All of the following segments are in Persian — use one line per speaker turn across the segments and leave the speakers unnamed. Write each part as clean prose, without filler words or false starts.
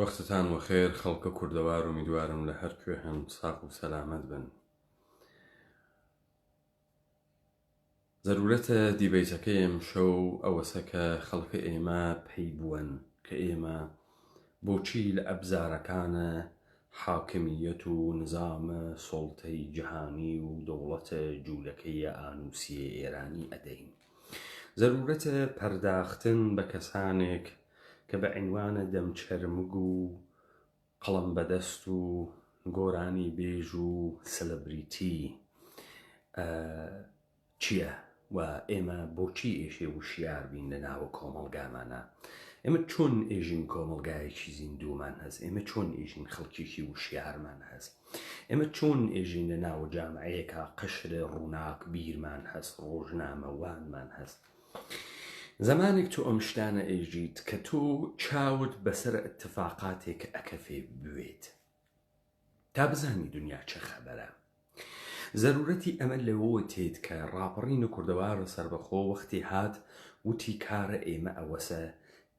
وەختتان وەخێر خەڵکە کوردەوار و میدوارم لە هەر کوێ هەن ساق و سەلامەت بن. ضرورەتە دیبەیتەکەی ئەمشەو ئەوەسە کە خەڵکە ئێمە پێی بوون کە ئێمە بۆچی لە ئەبزارەکانە حاکمیەت و نظامە سۆڵتەی جیهانی و دەوڵەتە جوولەکەی ئانوسیە ئێرانی ئەدەین. ضرورەتە پەرداختن بە کەسانێک کە بە عنوانە دەمچەرمگ و قەڵەم بەدەست و گۆرانی بێژ و سەلەبریتی چییە و ئێمە بۆچی ئێشێ وشیار بین لە ناوە کۆمەڵگامانە. ئێمە چۆن ئێژین کۆمەڵگایەکی زیندوومان هەست، ئێمە چۆن ئێژین خەڵکیشی وشیارمان هەست، ئێمە چۆن ئێژین لە ناوە جامعەیەکە قەشرە ڕووناک بیرمان هەست، ڕۆژنامەوانمان هەست. زمانێک تۆ ئەم شتانە ئێژیت کە تۆ چاوت بەسەر ئەتفاقاتێک ئەکەفێ بوێت تا بزانی دنیا چه خەبەرە. ضرورەتی ئەمە لەوە تێت کە ڕاپەڕینە کوردەوارە سەربەخۆ وەختی هات وتی کارە ئێمە ئەوەسە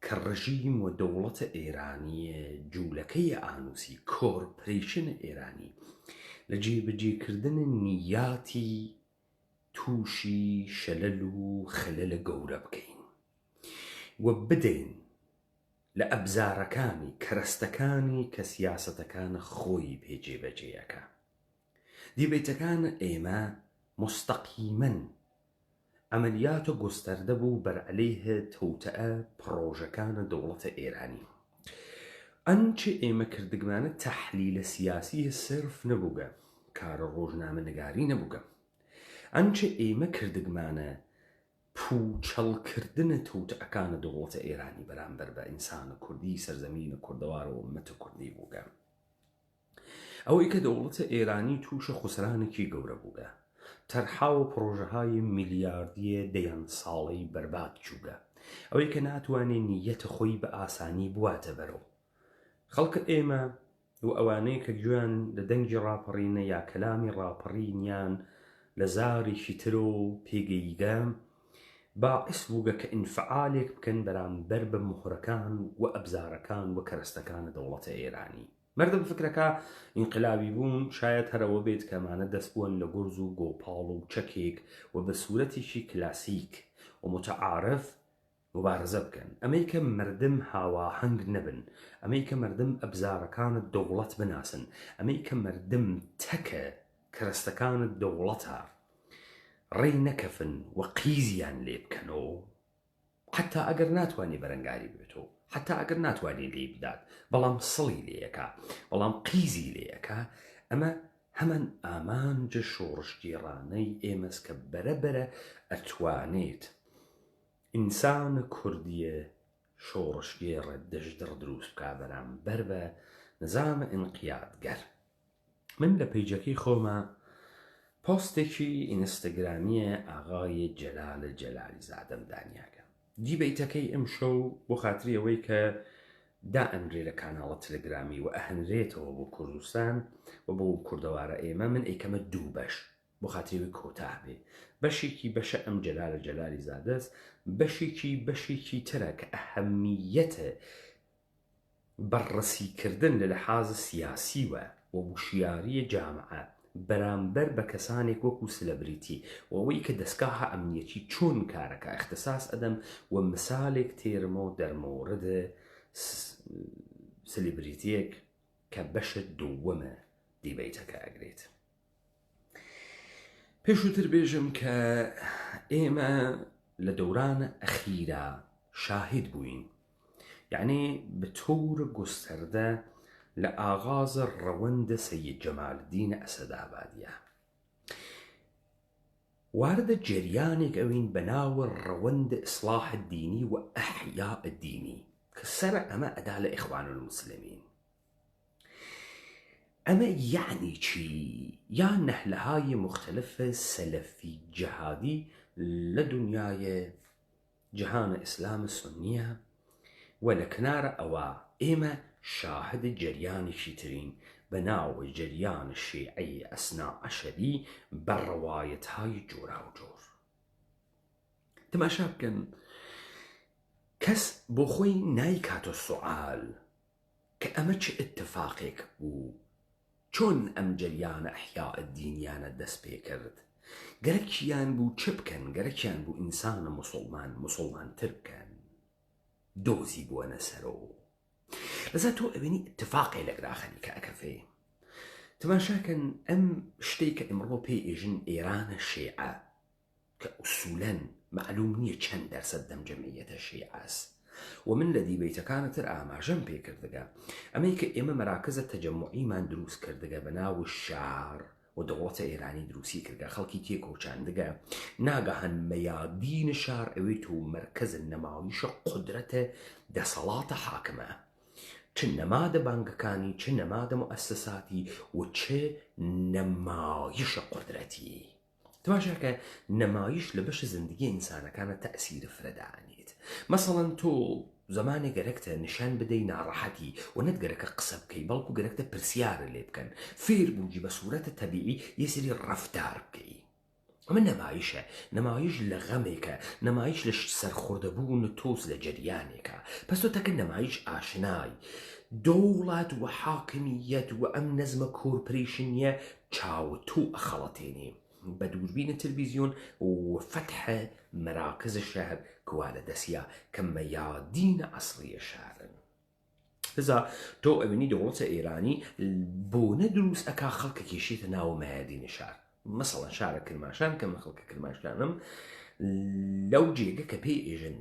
کە ڕژیم و دەوڵەتە ئێرانیە جوولەکەی ئانوسی کۆرپۆریشنە ئێرانی لە جێبەجێکردن نیاتی تووشی شەلەل و خەلەلە گەورە بکەین و بدەین لە ئەبزارەکانی کەرەستەکانی کە سیاسەتەکانە خۆی پێجێبەجێیەکە. دیبەیتەکان ئێمە مستەقیمەن ئەمەلیاتە گستەردە بوو بەرعەلەیهە تەوتەئە پرۆژەکانە دەوڵەتە ئێرانی. ئەنچە ئێمە کردگمانە تەحلیلە سیاسی سرف نەبووگە، کارە ڕۆژنامەنگاری نەبووگە. ئەنچە ئێمە کردگمانە پوچەڵکردنە تەوتەئەکانە دەوڵەتە ئێرانی بەرامبەر بە ئینسانە کوردی سەرزەمینە کوردەوار و ئومەتە کوردی بووگە. ئەوەی کە دەوڵەتە ئێرانی تووشە خوسرانێکی گەورە بووگە، تەرحا و پرۆژەهای میلیاردیە دەیان ساڵەی بەرباد چووگە، ئەوەی کە ناتوانێت نیەتە خۆی بە ئاسانی بواتە بەرەو. خەڵکە ئێمە و ئەوانەی کە گوێیان لە دەنگی ڕاپەڕینە یا کەلامی ڕاپەڕینیان لە زارێکی ترۆ پێگەیگەم باعث بووگە کە ئینفعالێک بکەن بەرامبەر بە مهرەکان و ئەبزارەکان و کەرەستەکانە دەوڵەتە ئێرانی. مەردم فکرەکە ئینقلابی بوون شاید هەرەوە بێت کەمانە دەستبوون لە گورز و گۆپاڵ و چەکێک و بە سوورەتێکی کلاسیک و متعارف مبارزە بکەن. ئەمەی کە مردم هاواهەنگ نەبن، ئەمەی کە مردم ئەبزارەکانت دەوڵەت بناسن، ئەمەی کە مردم تەکە کەرەستەکانت دەوڵەتە ڕێی نەکەفن و قیزیان لێ بکەنەوە، حتا ئەگەر ناتوانێ بەرەنگاری بێتەوە، حتا ئەگەر ناتوانێ لێ بدات، بەڵام سڵی لێیەکە، بەڵام قیزی لێیەکە. ئەمە هەمان ئامانجە شۆڕشگێڕانەی ئێمەس کە بەرەبەرە ئەتوانێت ئینسانە کوردیە شۆڕشگێڕە دەژدڕ دروست بکا بەرامبەر بە نظامە ئینقیادگەر. من لە پەیجەکەی خۆمە پۆستێکی ئینستاگرامیە ئاغای جەلالە جەلالی زادەم دانیاکە. دیبەیتەکەی ئەمشەو بۆ خاتری ئەوەی کە دائەنرێ لە کاناڵە تەلەگرامی و ئەهەنرێتەوە بۆ کوردستان و بۆ کوردەوارە ئێمە، من ئەیکەمە دوو بەش بۆ خاتریەوەی کۆتاه بێ. بەشێکی بەشە ئەم جەلالە جەلالی زادەست، بەشێکی ترە کە ئەهەمیەتە بەڕەسیکردن لە لەحاز سیاسیوە و وشیاریە جامعە بەرامبەر بە کەسانێک وەکو سلەبریتی و ئەوەی کە دەستگاها ئەمنیەتی چۆن کارەکە اختصاص ئەدەم و مثالێک تێرمە دەرمۆردە سلێبریتیەک کە بەشە دووەمە دیبەیتەکە ئەگرێت. پێشووتر بێژم کە ئێمە لە دەورانە ئەخیرا شاهد بووین، یعنی بە تۆرە گستەردە لە ئاغازە ڕەوەندە سەید جەمالدینە ئەسەدابادیە واردە جریانێک ئەوین بەناوە ڕەوەندە ئیسلاح الدینی و ئەحیاء الدینی کە سەرە ئەمە ئەدا لە ئیخوان المسلمین. ئەمە یعنی چی؟ یان نەحلەهای مختلفە سەلەفی جەهادی لە دنیای جیهانە ئیسلامە سونیە و لە کنارە ئەوە ئێمە شاهد جریانێکی ترین بەناوە جریان شیعی ئەسنا عەشەری بە ڕەوایەتهای جۆرا و جۆر. تەماشا بکەن کەس بۆ خۆی نایکاتە سوعال کە ئەمە چ اتفاقێک بوو چۆن ئەم جەریانە ئەحیا الدینیانە دەست پێ کرد گەرەکیان بوو چ بکەن گەرەکیان بوو ئینسانە مسڵمانتر بکەن دۆزی بووەنە سەرۆ لەزا تۆ ئەبینی اتفاقی لەگراخەنی کە ئەکەفێ تەماشاکەن ئەم شتەی کە ئەمڕۆ پێی ئێژن ئێرانە شیعە کە ئوسوولەن معلوم نییە چەند دەرسەد دەم جەمعیەتە شیعەس و من لە دیبەیتەکانتر ئاماژەم پێ کردگە ئەمەی کە ئێمە مەراکزە تەجەمعیمان دروست کردگە بە ناو شار و دەوڵەتە ئێرانی دروستی کردگە خەڵکی تێکۆچاندگە ناگەهان مەیادین شار ئەوەی تو مەرکەزە نەماویشە قودرەتە دەسەڵاتە حاکمە چ نەمادە بانگەکانی چ نەمادە مؤسساتی و چ نەمایشە قودرەتی تماشاکە نەمایش لە بەش زندگی ئینسانەکانە تەئسیر فرەدانیت مەسەڵەن تۆ زمانی گەرەکتە نیشان بدەی ناڕەحەتی و نەت گەرەکە قسە بکەی بەڵکو گەرەکتە پرسیارە لێ بکەن فێر بووجی بە سوورەتە تەبیعی یەسری ڕەفتار بکەی ئەمە نەمایشە نەمایش لە غەمێکە نەمایش لە سەرخۆردەبوون و تۆز لە جەریانێکە پس تۆ تەکە نەمایش ئاشنای دەوڵەت و حاکمیەت و ئەم نەزمە کۆرپۆریشنیە چاوە تۆ ئەخەڵەتێنێ بە دووربینە تەلڤیزیۆن و فتحە مەراکز شەهر کوا لە دەستیا کە مەیادینە ئەسڵیە شارن لذا تۆ ئەبینی دەوڵەتە ئێرانی بۆ نەدروست ئەکا خەڵکە کێشێتە ناو مەیادینە شار مەسەڵەن شارە کرماشان کە من خەڵکە کرماشانم لەو جێگە کە پێی ئێژن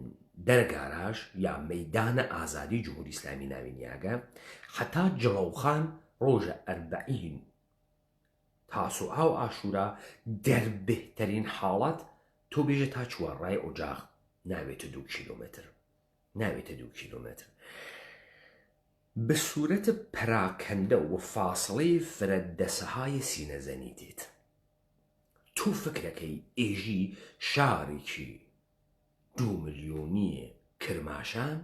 دەرگاراژ یا مەیدانە ئازادی جمهوری ئیسلامی ناوینیاگە حتا جڵەوخان ڕۆژە ئەربعین تاسوعا و ئاشورا دەربهترین حاڵەت تۆ بێژە تا چوارڕای ئۆجاغ ناوێتە 2 کیلۆمتر ناوێتە 2 کیلۆمتر بە سوورەتە پەراکەندە و فاسڵەی فرەدەسەهای سینەزەنی دێت تۆ فکرەکەی ئێژی شارێکی 2 ملیۆنی کرماشان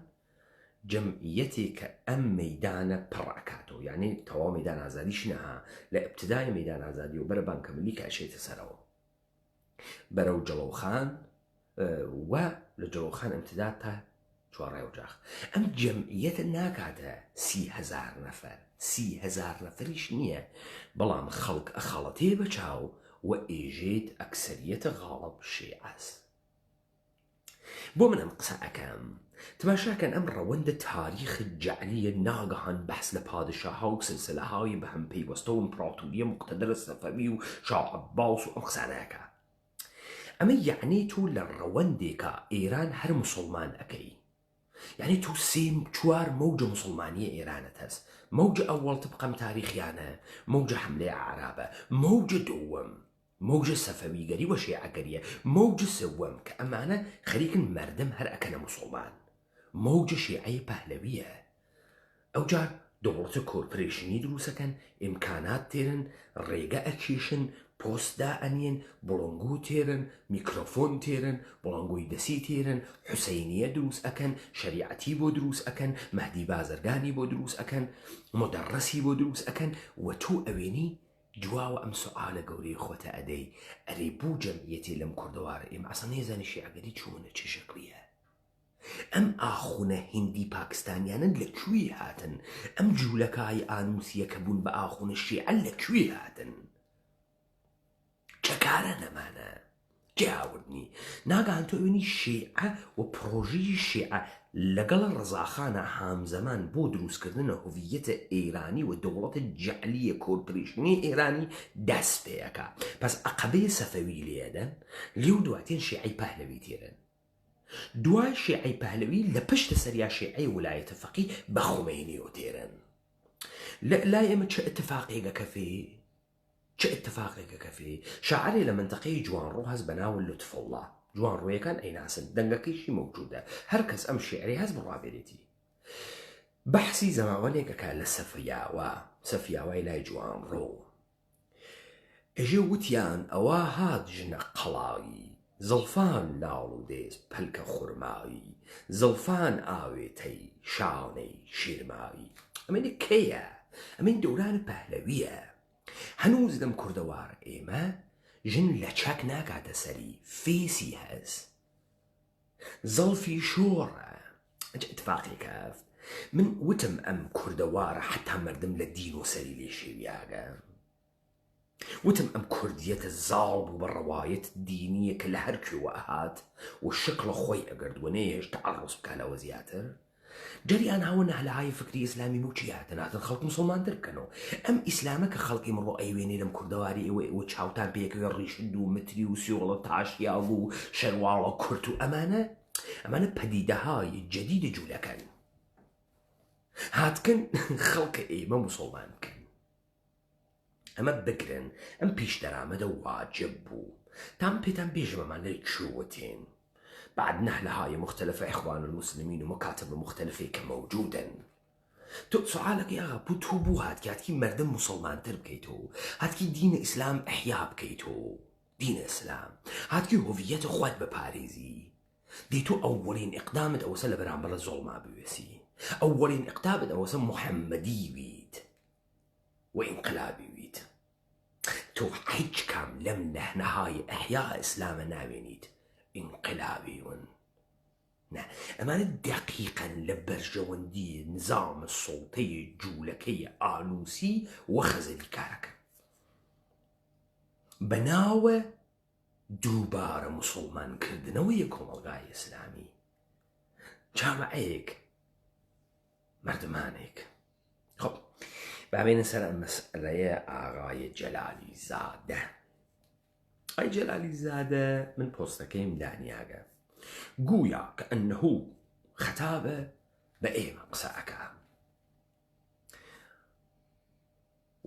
جەمعیەتی کە ئەم مەیدانە پڕەکاتەوە یعنی تەواو مەیدان ئازادیش نەها لە ئیبتیدای مەیدان ئازادی و بەرە بانکەمەلی کاشێتە سەرەوە بەرەو جەڵەوخان و لە جەڵەوخان ئیمتیدا تا چوارڕای ئۆجاغ ئەم جەمعیەتە ناکاتە 30,000 نەفەر 30,000 نەفەریش نییە بەڵام خەڵک ئەخەڵەتێ بە چاو و ئێژێت ئەکسەریەتە غاڵب شیعەس بۆ من ئەم قسە ئەکەم تماشاکەن ئەم ڕەوەندە تاریخ جەعلیە ناگەهان بەحس لە پادشاها و سلسلەهای بە هەم پەیوەستە و ئیمپراتۆریە مقتەدرە سەفەوی و شاع عەباس و ئەم قسانەکە ئەمە یعنی تۆ لە ڕەوەندێکە ئێران هەر مسڵمان ئەەکەی یعنی تۆ 3-4 مەوجە مسلمانیە ئێرانت هەست مەوجە ئەوەڵ تبقەم تاریخیانە مەوجە حملەی عەرابە مەوجە دووەم مەوجە سەفەویگەری و شیعەگەریە مەوجە سەوەم کە ئەمانە خەریکن مەردم هەر ئەکەنە مسڵمان مەوجە شیعەی پەهلەویە ئەوجار دەوڵەتە کۆرپۆریشنی دروستەکەن ئیمکانات تێرن ڕێگە ئەکێشن پۆستدا ئەنێن بڵۆنگۆ تێرن میکرۆفۆن تێرن بڵۆنگۆی دەسی تێرن حوسەینیە دروست ئەکەن شەریعەتی بۆ دروست ئەکەن مەهدی بازرگانی بۆ دروست ئەکەن مدەڕەسی بۆ دروست ئەکەن و تۆ ئەوێنی دواوە ئەم سوالە گەورەی خۆتە ئەدەی ئەرێ بوو جەمعیەتی لەم کوردەوارە ئێمە ئەسڵ نێزانی شیعەگەری چۆنە چه شەکلیە ئەم ئاخونە هیندی پاکستانیانن لەکوێ هاتن ئەم جوولەکای ئانوسیە کە بوون بە ئاخونە شیعە لەکوێ هاتن چەکارە نەمانە جیاوردنی ناگەهان تۆ ئەوێنی شیعە و پرۆژەی شیعە لەگەڵ ڕەزاخانە هامزەمان بۆ دروستکردنە هویەتە ئێرانی و دەوڵەتە جەعلیە کۆرپۆریشنی ئێرانی دەست پێیەکە پس عەقەبەی سەفەوی لێدەن لێو دواتێن شیعەی پەهلەوی تێرن دوای شیعەی پەهلەوی لە پشتە سەریا شیعەی ویلایەتە فەقیه بە خومەینیەوە تێرن لای ئێمە چه ئەتفاقێکە کەفێ چه اتفاقێکە کەفێ شاعرێ لە منتەقەی جوانڕۆ هەست بە ناوە لوتفوڵڵا جوانڕۆیەکان ئەیناسن دەنگەکەیشی مەوجودە هەر کەس ئەم شیعری هەست بڕابێتی بەحسی زەماوەنێکەکە لە سەفیاوای لای جوانڕۆ ئەژێ وتیان ئەوە هات ژنە قەڵاوی زڵفان لاڵ و دێز پەلکە خورماوی زڵفان ئاوێتەی شانەی شیرماوی ئەمەنە کەیە ئەمەین دەوران پەهلەویە هەنووز لەم کوردەوار ئێمە ژن لە چەک ناکاتە سەری فێسی هەست زەڵفی شۆڕە ئەجە ئتفاقێکە من وتم ئەم کوردەوارە حتا مردم لە دین و سەری لێ شێویاگە وتم ئەم کوردیەتە زاڵ بوو بە ڕەوایەت دینیە کە لە هەر کوێوە ئەهات و شکڵە خۆی ئەگەردووەنەیە هێشتا عەڕۆس بکالەوە زیاتر جەریان هاوە نەهلەهای فکری ئیسلامی موچی هاتناتن خەڵک مسلمانتر بکەنەوە ئەم ئیسلامە کە خەڵکی ئمڕۆ ئەیوێنێ لەم کوردەواری ئێوە چاوتان پێکەوێ ڕیشد و متری و سیۆڵە تاشیاو و شەرواڵە کورت و ئەمانە پەدیدەهای جەدیدە جوولەکەن هاتکن خەڵکە ئێمە مسلمان بکەن ئەمە بگرن ئەم پیشدەرامەدە واجب بوو تام پێتان بێژم ئەمان لەی چووەتێن بعد نهلهای مختلفة إخوان المسلمين ومكاتب مختلفة كموجودا تو سؤالك يا بوتو بو هاتكي مردم مسلمان تربكيتو هاتكي دين إسلام إحياء بكيتو دين إسلام هاتكي هوية خوات بباريزي ديتو أولين إقدام أوسل برامبر الظلم بيوسي أولين إقدام أوسل محمدي ويد وإنقلابي ويد تو حج كام لم نهاية إحياء إسلام ناوينيد انقلابيون ئەمانە دقیقا لە بەرژەوەندی نظام سڵتەی جوولەکەی ئالووسی و خەزەری کارەکە بەناوە دووبارە موسڵمانکردنەوەی کۆمەڵگای ئیسلامی جامعەیەک مردمانێک خۆ بابێنە سەر ئەم مەسئلەیە ئاغای جەلالی زادە ئای جەلالی زادە من پۆستەکەیم دانیاگە گویا کە ئەنەهوو خەتابە بە ئێمە قسە ئەکا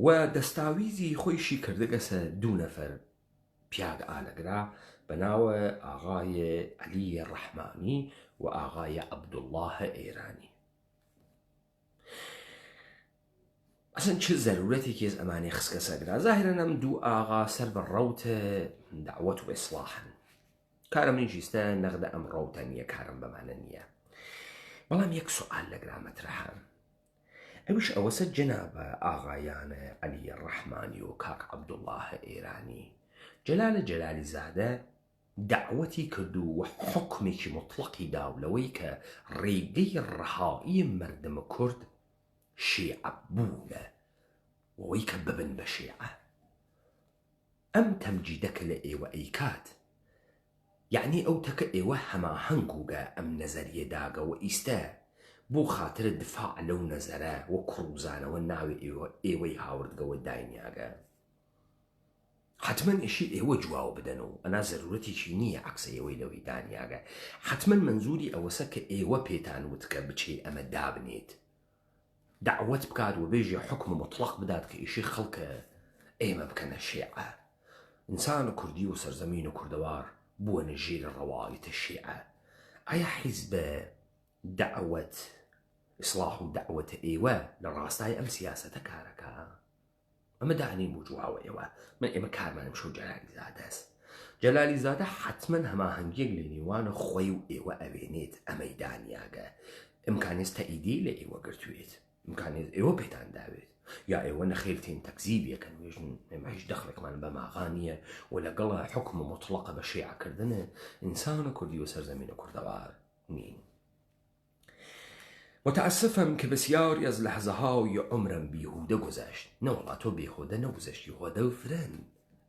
و دەستاویزی خۆیشی کردگەسە دوو نەفەر پیاگ ئالەگرا بەناوە ئاغای عەلی ڕەحمانی و ئاغای عەبدوڵڵاه ئێرانی ئەسن چ زەرورەتێکی هەیە ئەمانەی خستکە سەرگرا زاهیرەن ئەم دوو ئاغا سەر بە ڕەوتە دەعوەت و ئیسڵاحن کارم نیشیستە نەغدە ئەم ڕەوتە نییە کارم بەمانە نییە بەڵام یەک سوئال لەگرا مەترەحە ئەویش ئەوەسە جەنابە ئاغایانە عەلی ڕەحمانی و کاک عەبدوڵڵاه ئێرانی جەلالە جەلالی زادە دعوەتی کردو و حکمێکی مطلقی داو لەوەی کە ڕێگەی ڕەهایی مردمە کورد شیعە بوونە وەوەی کە ببن بە شیعە ئەم تەمجیدەکە لە ئێوە ئەیکات یعنی ئەو تەکە ئێوە هەماهەنگوگە ئەم نەزەریە داگە و ئیستە بۆ خاترە دفاع لەو نەزەرە و کوڕوزانەوە ناوی ئێوەی هاوردگەوە داینیاگە حتمما ئێشی ئێوە جواو بدەنەوە ئەنا زەرورەتێکی نییە عەکسە ئێوەی لەوەی دانیاگە حتمما منزوری ئەوەسە کە ئێوە پێتان وتکە بچێ ئەمە دابنێت دعوت بکات و بێژی حکم مطلق بدات کە ئیشی خەڵکە ئێمە بکەنە شیعە ئینسان کوردی و سەرزەمین و کوردەوار بووەنە ژێر ڕەوایەتە شیعە ئایا حیزبە دعوت ئیسڵاح و دعوەتە ئێوە لە ڕاستای ئەم سیاسەتە کارەکە ئەمە دانیم و جواوە ئێوە من ئێمە کارمانم شەو جەلالی زادەست جەلالی زادە حتمما هەماهەنگیەک لە نێوانە خۆی و ئێوە ئەوێنێت ئەمەی دانیاگە ئیمکانێت تەئیدی لە ئێوە گرتوێت ئیمکانێت ئێوە پێتان داوێت یا ئێوە نەخێرتین تەکزیبیەکەن وێژن ئێمە هیچ دەخڵێکمان بە ماغا نییە و لەگەڵە حکم مطلقە بە شیعەکردنە ئینسانە کوردی و سەرزەمینە کوردەوار نین متأسفم کە بەسیاری ئەز لەحزەهاوی عمرم بیهودە گۆزەشت نەوەڵا تۆ بێهودە نەگوزەشتی هۆدە و فرەن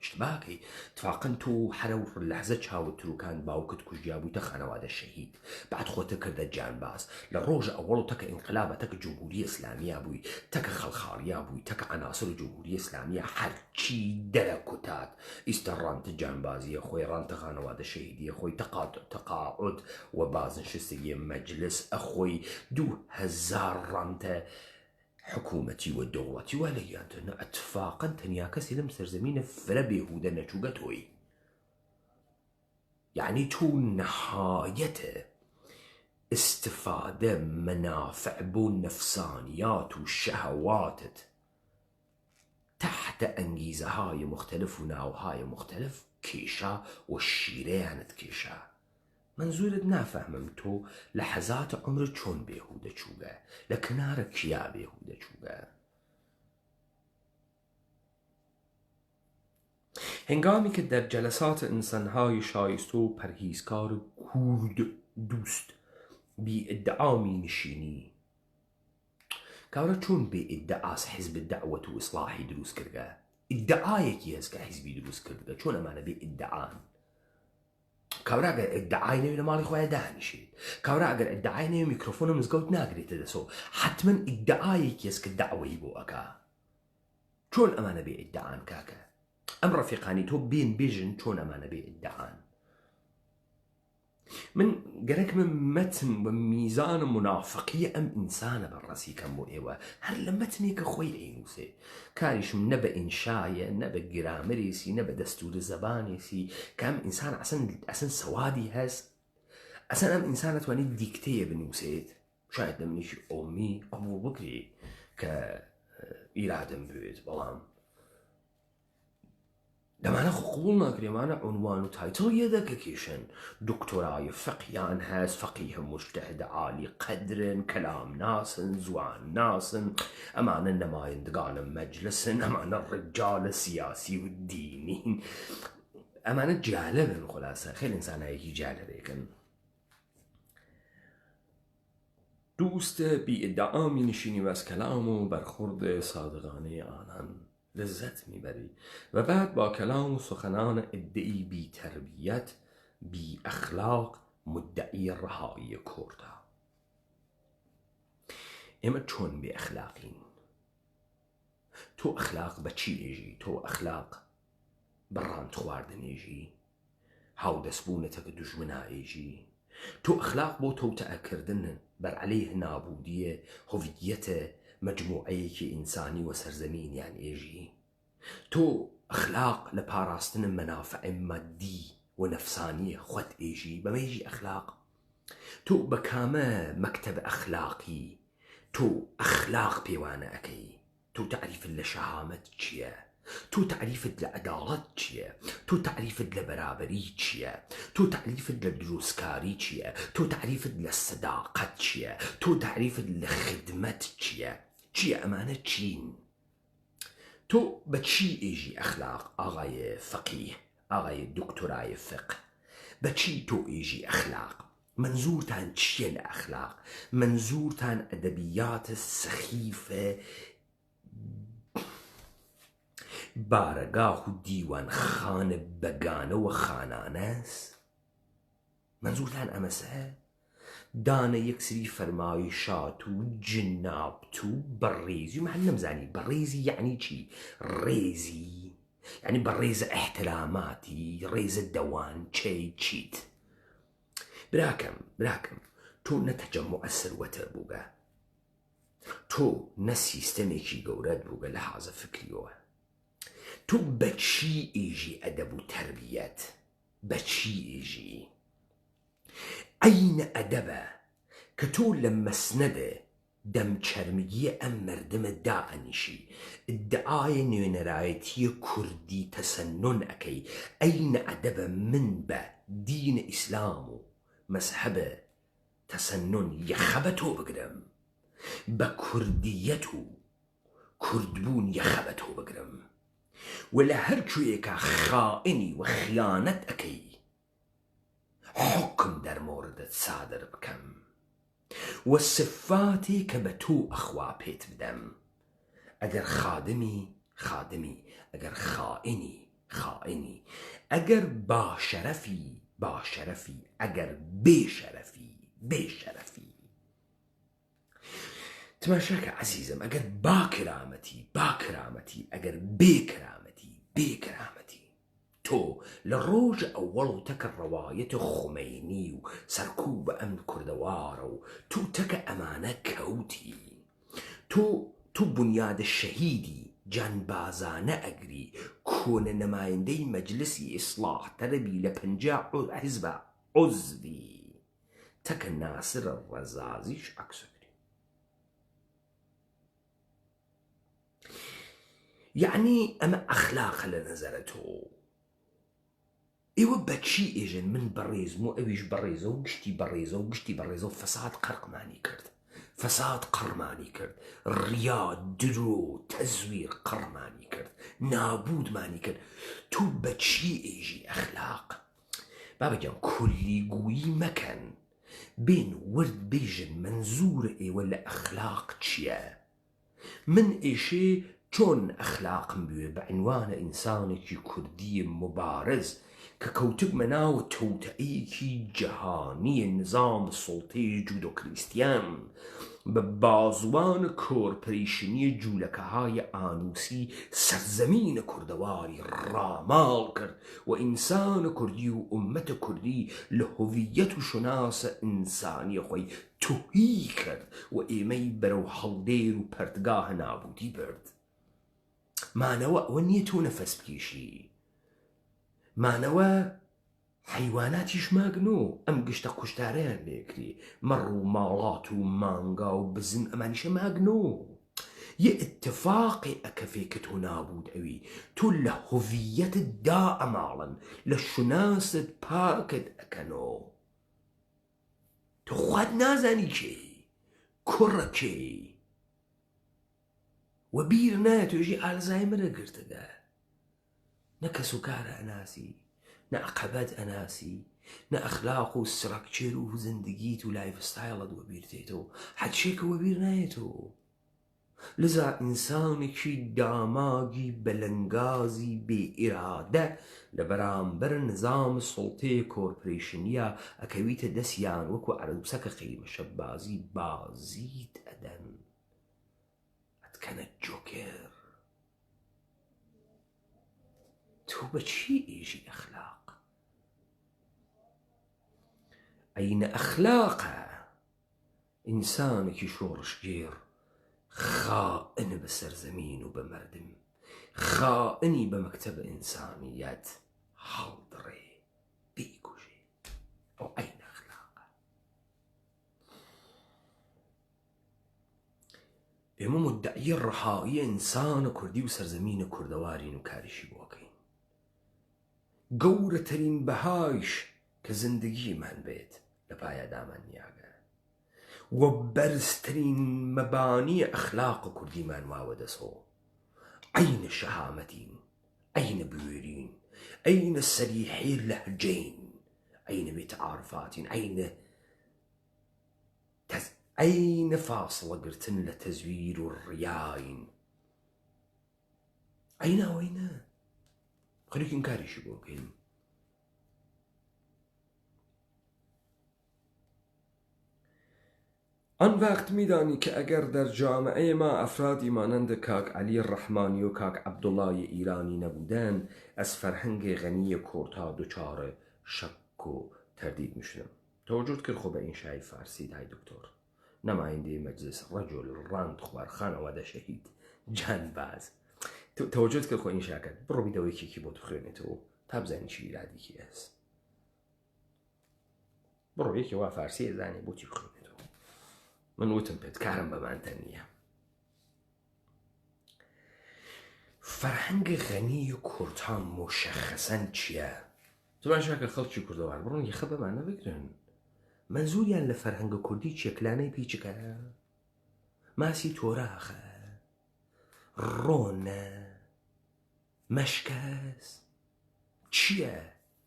اشتباكي تفاقن تو حرو لحظة چاو تروكان باوكت كجيا بويتا خانواده شهيد بعد خوته كرده جانباز لروج اولو تك انقلابه تك جمهورية اسلامية بوي تك خلخارية بوي تك عناصر جمهورية اسلامية هرچي دركوتات استرانت جانبازية خوي رانت خانواده شهيدية خوي تقاعد وبازن شستية مجلس اخوي 2000 رانت حكومتي والدولة ولياتنا اتفاقا تنياكس لم سرزمين فلا بيهودا نجوغتوي يعني تو نهايته استفادة منافع بو نفسانيات والشهوات تحت انجيزة هاي مختلف وناوهاي مختلف كيشا والشيرانت كيشا منزولت نافهمم تو لحظات عمر چون بيهوده چوغا لكنار كيا بيهوده چوغا هنگامی که در جلسات انسانهای شایسته و پرهیزکار کورد دوست بی ادعا می نشینی کاورە چۆن بێ ئیدعاس حیزب الدعوة و ئیسلاحی دروست کردگە ئیدعایەکی هەست کە حیزبی دروست کردگە چۆن ئەمانە بێ ئیدعان کاورا ئەگەر ئیدعای نەوێ لە ماڵی خۆیان داهەنیشێت کاورا ئەگەر ئیدعای نەوێ میکرۆفۆنە مزگەوت ناگرێتە دەسەوە حتمەن ئیدعایەکی هەست کە دعوەی بۆ ئەکا چۆن ئەمانە بێ ئیدعان کاکە ئەم ڕەفیقانی تۆ بێن بێژن چۆن ئەمانە بێ ئیدعان من گەرەکمە مەتن و میزان منافقیە ئەم ئینسانە بەڕاستی کەم بۆ ئێوە هەر لە مەتنێکە خۆی ئەینووسێ کاریشم نە بە ئینشایە نە بە گرامەرێسی نە بە دەستور زەبانێسی کە ئەم ئینسان ئەسەن سەوادی هەست ئەسەن ئەم ئینسان نەتوانێت دیکتەیە بنووسێت شاید لە منیشی ئۆمی قبوڵ بکرێ کە ئیرادم بوێت بەڵام لەمانە خۆ قبوڵ ناکرێمانە عنوان و تایتڵ یەدەکەکێشن دکتۆرای فقیان هەست فەقیه مجتهد عالی قەدرن کەلام ناسن زوان ناسن ئەمانە نەمایندگانە مەجلسن ئەمانە ڕجالە سیاسی و دینین ئەمانە جالبن خولاسە خێل ئینسانایەکی جالبێکن دووستە بیئیدعا می‌نشینی و از کلام و برخورد صادقانه آنان لذت میبری و بعد با کلام و سخنان ادعی بی تربیت بی اخلاق مدعی رهایی کرده اما چون بی اخلاقین تو اخلاق بچی ایجی تو اخلاق براند خواردنیجی هاو دەستبوونەتەکە دژمنایەژی تو اخلاق بۆ تەوتەئەکردن بەر عەلەیه نابودیە هۆڤیەتە مەجموعەیەکی ئینسانی و سەرزەمینیان ئێژی تو اخلاق لە پاراستن منافع مادی و نەفسانیە خۆت ئێژی بەمەیژی اخلاق تو بە کامە مەکتەب ئەخلاقی تو اخلاق پێوانە ئەەکەی تو تعریفت لە شەهامەت چییە تو تعریفت لە عەداڵەت چییە تو تعریفت لە بەرابەری چییە تو تعریفت لە دروستکاری چییە تو تعریفت لە سەداقەت چییە تو تعریفت لە خدمەت چییە چییە ئەمانە چین تو بە چی ئێژی ئەخلاق ئاغای فەقیه ئاغای دکتۆرای فقه بە چی تۆ ئێژی ئەخلاق منزورتان چییە لە ئەخلاق منزورتان ئەدەبیاتە سەخیفە بارەگاه و دیوان خانە بەگانەوە خانانەست منزورتان ئەمەسە دانە یەکسری فەرمایشات و جنابت و بەڕێزی و من نەمزانی بەڕێزی یعنی چی ڕێزی یعنی بەڕێزە ئەحتراماتی ڕێزە دەوان چیت براکەم تۆ نەتەجەموعە سەروەتە بووگە تۆ نە سیستەمێکی گەورەت بووگە لە حازە فکریەوە تو بەچی ئێژی ئەدەب و تەربیەت بەچی ئێژی ئەینە ئەدەبە کە تۆ لە مەسنەدە دەمچەرمگیە ئەم مەردمە دائەنیشی ئیدعای نوێنەرایەتیە کوردی تەسەنن ئەەکەی ئەینە ئەدەبە من بە دینە ئیسلام و مەزهەبە تەسەنن یەخەبە تۆ بگرم بە کوردیەت و کوردبوون یەخەبە تۆ بگرم و لە هەر کوێیەکە خائنی و خیانەت ئەەکەی حکم دەرمۆردت سادر بکەم و سفاتێ کە بە تۆ ئەخوا پێت بدەم ئەگەر خادمی ئەگەر خائنی ئەگەر باشەرەفی ئەگەر بێشەرەفی تماشاکە عەزیزم ئەگەر باکرامەتی ئەگەر بێکرامەتی تۆ لە ڕۆژ ئەوەڵ و تەکە ڕەوایەتە خومەینی و سەرکوب بە ئەم کوردەوارە و تو تەکە ئەمانە کەوتی تو بنیادە شەهیدی جانبازانە ئەگری کۆنە نەمایندەی مەجلسی ئیسلاح تەرەبی لە 50 حیزبە عوزوی تەکە ناسرە ڕەزازیش عەکسەکری یعنی ئەمە ئەخلاقە لە نەزەرە تۆ ئێوە بەچی ئێژن من بەڕێزم و ئەویش بەڕێزە و گشتی بەڕێزە و فەساد قەرمانی کرد ڕیا درۆ تەزویر قەرمانی کرد نابودمانی کرد تو بەچی ئێژی ئەخلاق بابەجان کولیگویی مەکەن بێن ورد بێژن منزور ئێوە لە ئەخلاق چییە من ئێشێ چۆن ئەخلاقم بوێ بە عنوانە ئینسانێکی کوردی مبارز کە کەوتبمە ناو تەوتەئەیەکی جەهانیە نظام سڵتەی جودۆ کریستیان بە بازوان کۆرپەریشنیە جوولەکەهای ئانووسی سەرزەمینە کوردەواری ڕاماڵ کرد و ئینسانە کوردی و ئومەتە کوردی لە هویەت و شناسە ئینسانیە خۆی توهی کرد و ئێمەی بەرەو هەڵدێر و پەردگاهە نابوودی برد. مانەوە ئەوە نییە تۆ نەفەس بکێشی، مانەوە حیواناتیش ماگنۆ ئەم گشتە کوشتارەیان لێکری، مەڕ و ماڵات و مانگا و بزن ئەمانیشە ماگنۆ. یە اتفاقی ئەکەفێ کە تۆ نابوود ئەوی تۆ لە هویەتت دا ئەماڵن لە شناست پاکت ئەکەنۆ. تۆ خوات نازانی کێی کوڕە کێی و بیر نایە توێژی ئالزایمەرە گرتەدا، نە کەس و کارە ئەناسی، نە عەقەبەت ئەناسی، نە ئەخلاق و سڕەکچێر و زندگیت و لایف ستایڵت وە بیرتێتەوە، حەجێکەوە بیر نایێتەوە. لذا ئینسانێکی داماگی بەلەنگازی بێ ئیرادە لە بەرامبەر نظام سڵتەیە کۆرپۆریشنیە ئەکەویتە دەستیان وەکو عەروسەکە قەیمەشە بازی بازیت ئەدەن، ئەتکەنە جۆکێر. تۆ بەچی ئێژی ئەخلاق؟ ئەینە ئەخلاقە ئینسانێکی شۆڕشگێر خائنە بە سەرزەمین و بە مەردم، خائنی بە مەکتەبە ئینسانیەت هەڵدڕێ بیکوژێ. ئەو ئەینە ئەخلاقە. ئێمە مدعیە ڕەهایی ئینسانە کوردی و سەرزەمینە کوردەوارین و کاریشی بۆکەین. گەورەترین بەهایش کە زندگیمان بێت لە پایەدامان نیاگە و بەرزترین مەبانی ئەخلاق کوردیمان واوە دەسۆ. ئەینە شەهامەتین، ئەینە بوێرین، ئەینە سەریحی لەهجەین، ئەینە بێتەعارفاتین، ئەینە فاسڵە گرتن لە تەزویر و ڕیاین. ئەینە ئەوەینە خەریکین کاریشی بۆ بکەین. آن وقت میدانی که اگر در جامعه ما افرادی مانند کاک علی رحمانی و کاک عبدالله ایرانی نبودن از فرهنگ غنی کردها دچار شک و تردید میشدم. توجه کرد خب این شاعر فارسی دای دکتر نماینده مجلس رجل راند خوار خانواده شهید جانباز. توجه کرد خب این شاعر برو بیدوی کی بود خیلی تو تبزنی چی ایرادی کی است برو یکی وا فارسی زنی بودی خیلی من وتم پێت کارم بەمانتە نییە. فەرهەنگە غەنی کوردها مشەخەسەن چییە؟ زۆر شاکە خەڵکی کوردەوار بڕۆن یەخە بەمانە بگرن. منزوریان لە فەرهەنگە کوردی چێکلانەی پیچەکە، ماسی تۆراخە، ڕۆنە، مەشکەس، چییە؟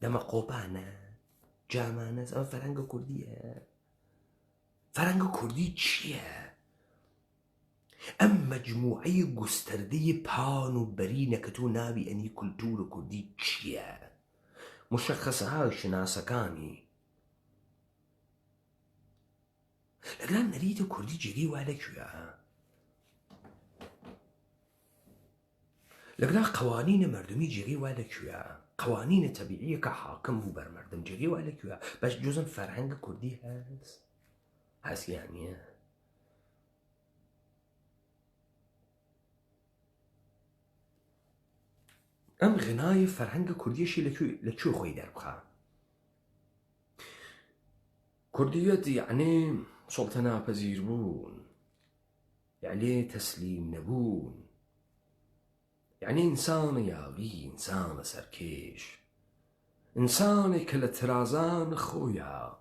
دەمە قۆپانە، جامانەس. ئەمە فەرهەنگە کوردیە. فەرهەنگە کوردی چییە؟ ئەم مەجموعەی گوستەردەی پان و بەرینە کە تۆ ناوی ئەنی کولتورە کوردی چییە؟ مشەخەسەهای شناسەکانی لەگەڵ نەریتە کوردی جێگەی وا لەکوێیە؟ لەگەڵ قەوانینە مەردمی جێگەی وا لەکوێیە؟ قەوانینە تەبیعیە کە حاکم بوو بەر مەردم جێگەی وا لەکوێیە؟ بەش جۆزم فەرهەنگە کوردی هەست؟ هەستیانە. ئەم غنای فەرهەنگە کوردیەشی لەکوێ خۆی دەربخا؟ کوردیەت یعنی سڵتە ناپەزیر بوون، یعنی تەسلیم نەبوون، یعنی ئینسانە یاغی، ئینسانە سەرکێش، ئینسانێک کە لە ترازان خۆیە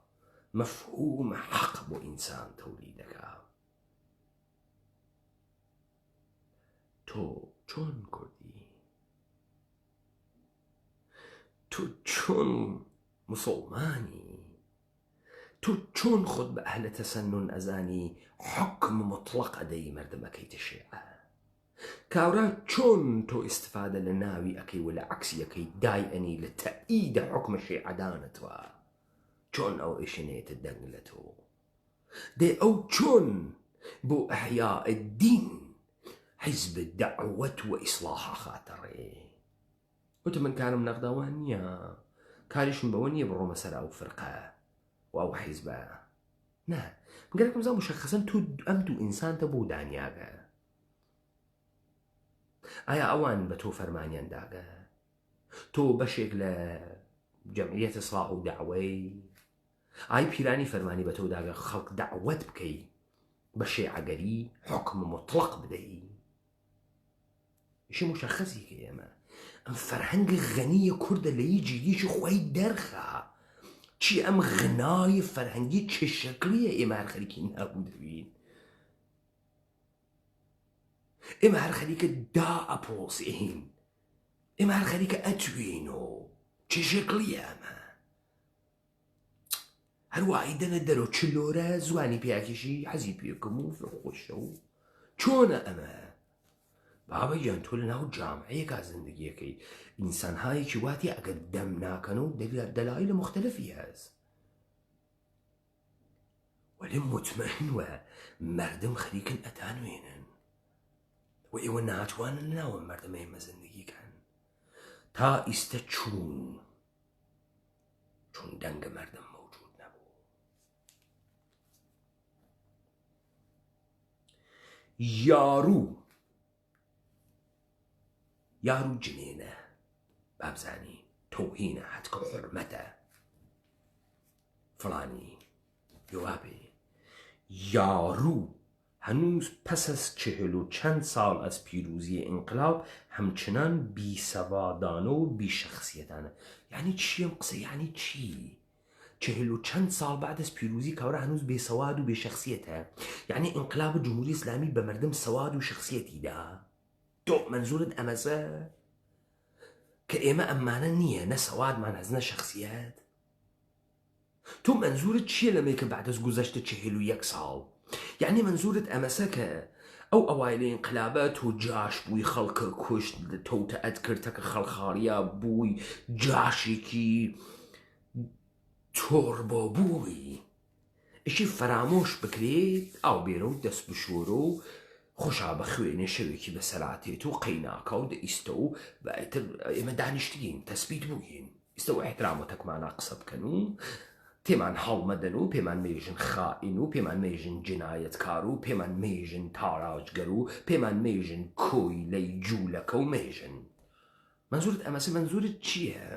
مفهوم حق بۆ ئینسان تەولید دەکا. تۆ چۆن کوردی؟ تۆ چۆن مسڵمانی؟ تۆ چۆن خۆت بە ئەهلە تەسەنن ئەزانی حکم مطلق ئەدەی مەردم ئەکەیتە شیعە؟ كاورا چۆن تۆ استفادە لە ناوی ئەەکەی و لە عکسی ئەەکەی دایئەنی لە تەئیدە حکمە شیعەدانتوە چۆن ئەو ئیشنێتە دەنگ لە تۆ دێ ئەو چۆن بۆ ئەحیاء الدین حیزب دعوەت و ئیسلاح خاتەڕێ وتە من کارم نەقداوان نییە کاریشم بەوە نییە بڕۆمە سەر ئەو فرقە و ئەو حیزبە نا گەرەکم زان مشەخەسەن تۆ ئەم دوو ئینسانتە بۆ دانیاگە ئایا ئەوان بە تۆ فەرمانیان داگە تۆ بەشێک لە جەمعیەت ئیسلاح و داوای ئای پیرانی فەرمانی بە تۆ داگە خەڵک دعوەت بکەی بە شیعەگەری حکم مطلق بدەی شی مشەخەسی کە ئێمە ئەم فەرهەنگ غەنیە کوردە لە ییجیدیشی خۆی دەرخە چی ئەم غنای فەرهەنگی چه شەکلیە ئێمە هەر خەریکی نابوو دەبین ئێمە هەر خەریکە دا ئەپۆسین ئێمە هەر خەریکە ئەتوین و چه شەکلیە ئەمە هەروەهای دەنە دەرەوە چلۆرە زوانی پیاکیشی حەزی پێکەم و خۆشە و چۆنە ئەمە بابا گیان تۆ لە ناو جامعەیەکا زندگیەکەی ئینسانهایەکی واتی ئەگەر دەم ناکەن و دەلایل مختلفی هەست وەلی مطمئنوە مردم خەریکن ئەتانوێنن و ئێوە ناتوانن ناوە مردمە ئێمە زندگیکەن تا ئیستە چون دەنگە مردم موجود نەبوو یارو جنێنە بابزانی تۆهینە هەتکە حرمەتە فڵانی جوابێ یارو هەنووز پەس از 40 ساڵ ئەس پیرۆزیە ئینقلاب هەمچنان بیسەوادانە و بیشەخصیەتانە یعنی چی ئەم قسە یعنی چی 40 ساڵ بعد از پیرۆزی کاورە هەنووز بێسەواد و بێشەخصیەتە یعنی ئینقلاب جمهوری ئیسلامی بە مردم سەواد و شەخصیەتی دا تۆ منزورت ئەمەزە کە ئێمە ئەمانە نییە نە سەوادمان هەز نە شەخصیەت تۆ منزورت چییە لەمەی کە بعد از گوزەشتە 41 ساڵ یعنی منزورت ئەمەسە کە ئەو ئەوای لە ئینقلابە تۆ جاش بووی خەڵکە کوشت تۆتە ئەد کردەکە خەڵخاڵیا بووی جاشێکی تۆڕ بۆ بووی ئیشی فەرامۆش بکرێت ئاو بێرە و دەست بشۆرە و خۆشا بە خوێنێ شەوێکی بەسەراتێت و قەیناکە و دەئیستە و بەئتر ئێمە دانیشتین تەسبیت بووین ئیستە و ئەحترام و تەکمانە قسە بکەن و پێمان هەڵمەدەن و پێمان مێژن خائین و پێمان مێژن جنایەتکار و پێمان مێژن تاراجگەر و پێمان مێژن کۆی لەی جوولەکە و مێژن منزورت ئەمەسە منزورت چییە؟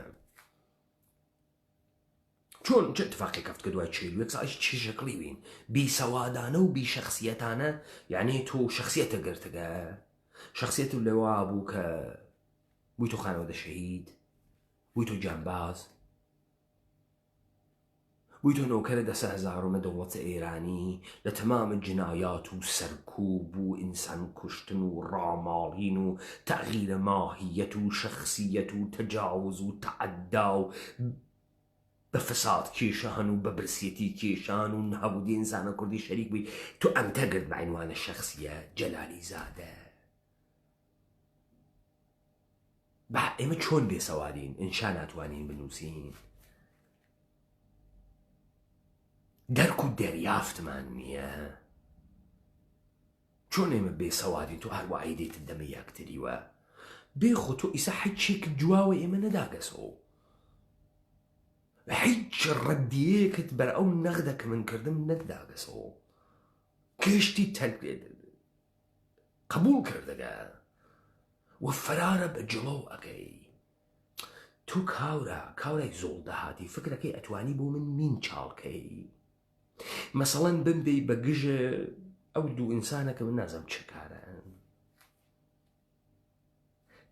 چۆن چه اتفاقی کەفت کە دوای 41 ساڵیش چی شەکڵی بین بیسەوادانە و بیشەخصیەتانە یعنی تۆ شەخصیەتە گرتگە شەخصیەت لەوا بوو کە بووی تۆ خانەوەدە شەهید بووی تۆ جانباز بووی تۆ نۆکەرە دەسە هەزارۆمە دەوڵەتە ئێرانی لە تەمامە جنایات و سەرکوب و ئینسان کوشتن و ڕاماڵین و تەغییرە ماهیەت و شەخصیەت و تەجاوز و تەعەدا و بە فەساد کێشان و بە برسێتی کێشان و نابوودی ئینسانە کوردی شەریک بووی تۆ ئەم تەگرت بە عنوانە شەخصیە جەلالی زادە با ئێمە چۆن بێسەوادین ئینشا ناتوانین بنووسین دەرک و دەریافتمان نییە چۆن ئێمە بێسەوادین تۆ هەروەهای دێتت دەمە یەکتریوە بێخۆ تۆ ئیسا حەچێک جواوە ئێمە نەداگەسەوە هیچ ڕەدیەیەکت بەر ئەو نەغدە کە من کردم نەداگەسەوە گەشتی قبول کردەگە و فەرارە بە جڵۆ ئەەکەی تۆ کاورای زۆڵ دەهاتی فکرەکەی ئەتوانی بۆ من مین چاڵکەی مەسەڵەن بمبێی بە گژە ئەو دوو ئینسانە کە من نازەم چ کارەن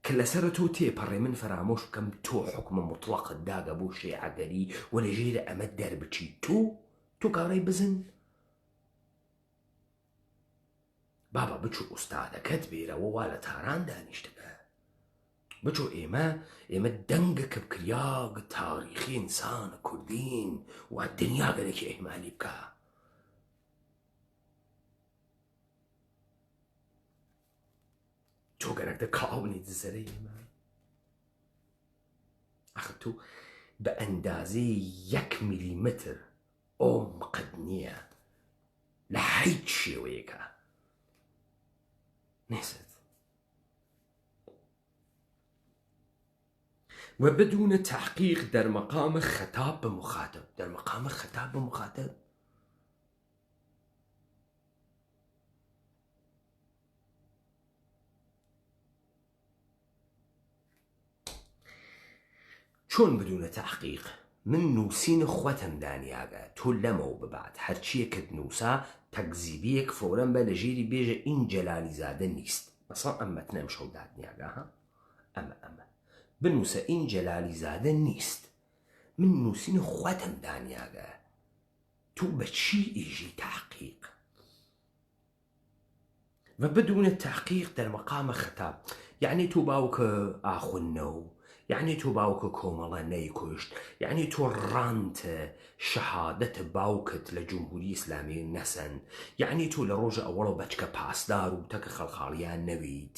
کە لەسرە تۆ تێپەڕێ من فەرامۆش بکەم تۆ حکمە مطلقت داگە بۆ شیعەگەری و لەژێرە ئەمە دەربچی تۆ کاورای بزن بابا بچۆ ئوستادەکەت بێرەوە وا لە تاران دانیشتەکە بچۆ ئێمە دەنگەکە بکریاگ تاریخی ئینسانە کوردین و دنیا گەرێکی ئێمانی بکە تۆ گەرەکدە کاڵنی دزەرە ئێمە ئەخ تۆ بە ئەندازەی 1 میلیمتر ئۆم قەت نییە لە هیچ شێوەیەکە نێست وبدون تحقيق در مقام خطاب بمخاطب در مقام خطاب بمخاطب چون بدون تحقیق من نووسین خۆتم دانیاگە تۆ لەمەوە ببات هەرچیەکت نووسا تەکزیبیەک فۆرەن بە لە ژێری بێژە ئین جەلالیزادە نیست مەسەڵ ئەم مەتنە ئەمشەو دادنیاگە ها ئەمە بنووسە ئین جەلالیزادە نیست من نووسین خۆتم دانیاگە تۆ بەچی ئیژی تحقیق و بدون تحقیق در مقام خطاب یعنی تۆ باوکە ئاخونەوە یعنی تۆ باوکە کۆمەڵە نەیکوشت یعنی تۆ ڕانتە شەهادەتە باوکت لە جمهوری ئیسلامی نەسەن یعنی تۆ لە ڕۆژە ئەوەڵە بەچکە پاسدار و تەکە خەڵخاڵیان نەویت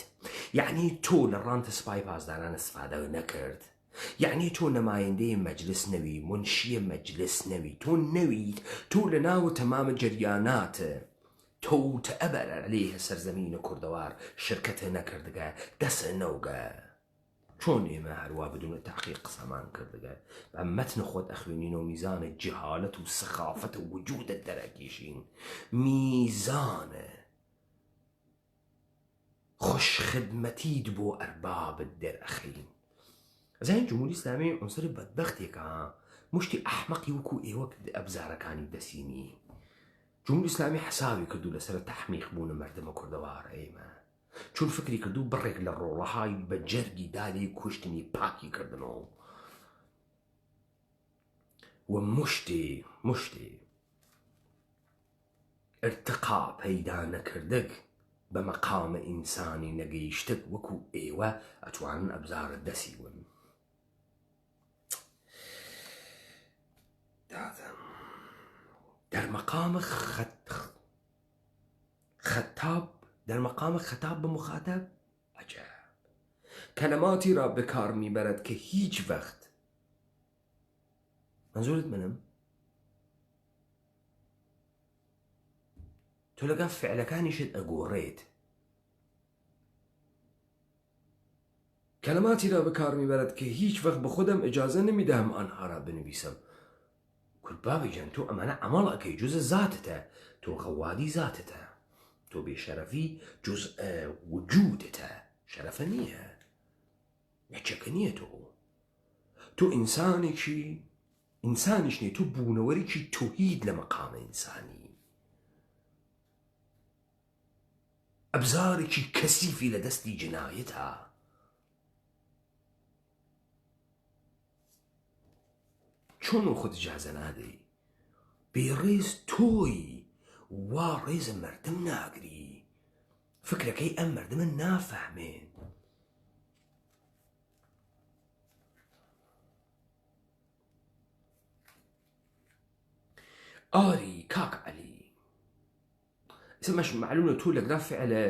یعنی تۆ لە ڕانتە سوپای پاسداران استفادە نەکرد یعنی تۆ نەمایەندەی مەجلس نەوی منشیە مەجلس نەوی تۆ نەویت تۆ لە ناو تەمامە جەریاناتە تۆ تەئەبەر عەلەیه سەرزەمینە کوردەوار شرکەتە نەکردگە دەسە نەوگە چۆن ئێمە هەروە بدون تحقیق قسەمان کردگە بە مەتن خۆت ئەخوێنین و میزانە جەهالەت و سەخافەت و وجودت دەرەکیشین میزانە خۆشخدمەتیت بۆ ئەربابت دەرەخین ئەزانین جمهوری ئیسلامی عنسەری بەدبەختێکە مشتی ئەحمەقی وەکو ئێوە ئەبزارەکانی دەسینی جمهوری ئیسلامی حسابی کردو لەسەر تەحمیق بوونە مەردمە کوردەوارە ئێمە چون فکری کردو بڕێک لە ڕۆڵەهای بە جەرگی دادی کوشتنی پاکی کردنەوە و مشتی ارتقا پەیدا نەکردک بە مەقامە ئینسانی نەگەیشتک وەکو ئێوە ئەتوانن ئەبزارە دەسیون در مقام خطاب بمخاطب عجب کلماتی را به کار میبرد که هیچ وقت منظورت منم تو لەگەڵ فعلەکانیشت ئەگۆڕێت کلماتی را به کار میبرد که هیچ وقت به خودم اجازه نمیدهم آنها را بنویسم بابی جان تو ئەمانە عەمەڵ ئەکەی جزء ذاتتە تۆ غەوادی ذاتتە تۆ بێشەرەفی جزء وجودتە شەرەفە نییە یەکێکە نییە تۆ ئینسانیش نیە تۆ بوونەوەرێکی تۆهید لە مەقامە ئینسانی ئەبزارێکی کەسیفی لە دەستی جنایەتە چۆن خۆت ئیجازە نادەی بێڕێز تۆی وا ڕێزە مەردم ناگری فکرەکەی ئەم مەردمە نافەهمێن ئاری کاک عەلی ئێسمەش معلومە تۆ لەگرا فعلە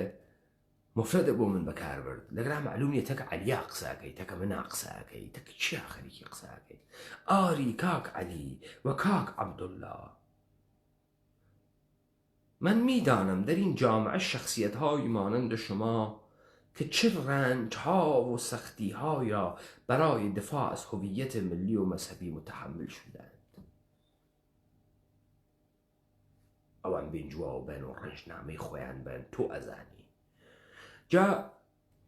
مفردە بۆ من بەکاربرد لەگرا معلومیە تەکە عەلیا قساکەی تەکە منە قساکەی تەکە چیا خەریکی قساکەی ئاری کاک عەلی و کاک عەبدوڵڵا من میدانم در این جامعه شخصیت‌هایی مانند شما که چه رنج‌ها و سختی‌هایی را برای دفاع از هویت ملی و مذهبی متحمل شدند. ئەوان بین جوا و بن و ڕنجنامەی خۆیان بن تۆ ئەزانی جا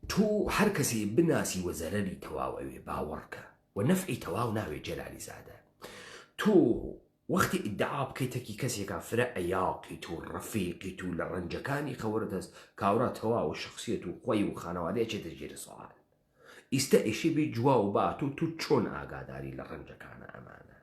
تۆ هەر کەسێ بناسی و زەرەری تەواو ئەوێ باوەڕکە و نەفعی تەواو ناوێ جەلالی زادە تۆ وەختی ئیدعا بکەیتەکی کەسێکا فرە ئەیاقیت و ڕەفیقیت و لە ڕەنجەکانی خەوەردەست کاورا تەواو و شخصیت و خۆی و خانەوادەیە چێتە ژێرە سوال ئیستا ئێشێ بێ جوا و بات و تو چۆن ئاگاداری لە ڕەنجەکانە ئەمانە